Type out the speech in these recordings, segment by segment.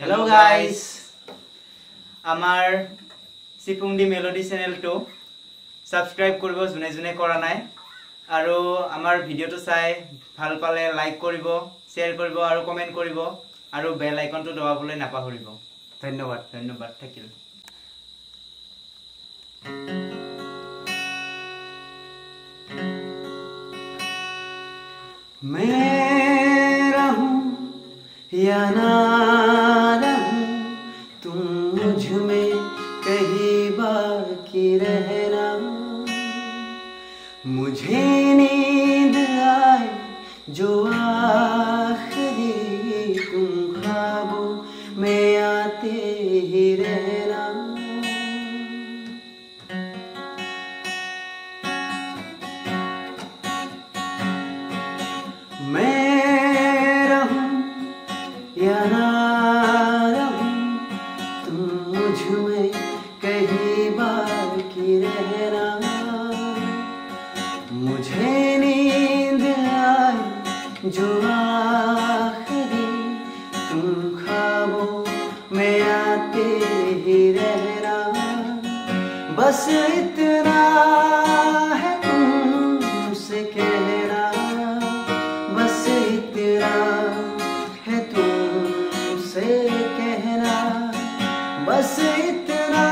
hello guys आमार सिपुंगडी melody channel तो subscribe करिबो जुने जुने करा नाय आरो आमार भिडिओ तो चाइ ভাল পালে लाइक करिबो शेयर करिबो आरो कमेन्ट करिबो आरो बेल आइकन तो दबाबोले नापाहरिबो धन्यवाद धन्यवाद থাকিল मैं रहूं या ना रहूं तुम मुझ में कहीं बाकी रहना मुझे नींद आए जो आखिरी तुम ख्वाबों में आते ही रहना मैं रहूं या ना रहूं तुम मुझ में कहीं बाकी रहना मुझे नींद आए जो आखिरी तुम ख्वाबों में आते ही रहना बस इतना है तुमसे कहना बस इतना है तुमसे कहना बस इतना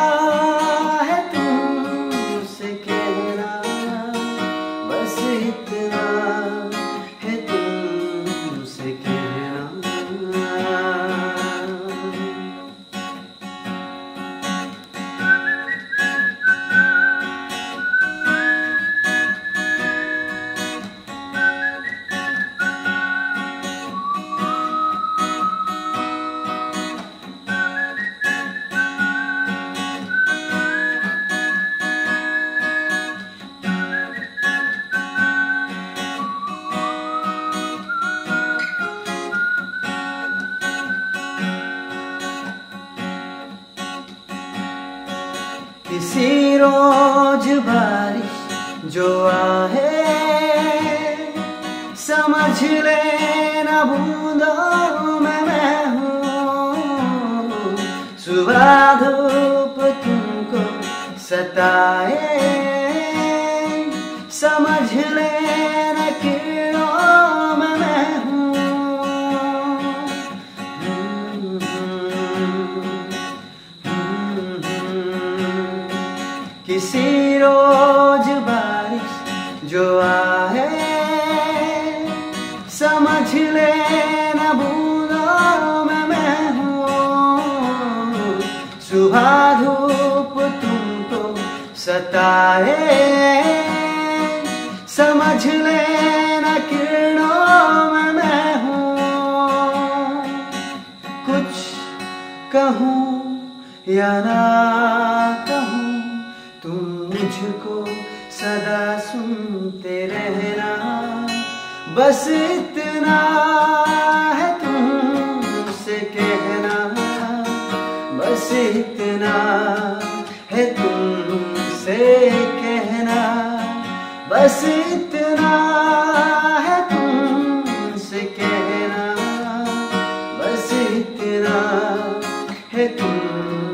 है तुमसे कहना बस इतना है तुमसे कहना किसी रोज बारिश जो आए समझ लेना बूंदों में मैं हूँ सुबह धूप तुमको सताए समझ लेना किरणों में मैं हूँ किसी रोज बारिश जो आए समझ लेना बूंदों में मैं हूँ सुबह धूप तुमको सताए समझ लेना किरणों में मैं हूँ कुछ कहूँ या ना कहूँ तुम मुझको सदा सुनते रहना बस इतना है तुमसे कहना बस इतना है तुमसे कहना बस इतना है तुमसे कहना बस इतना है तुम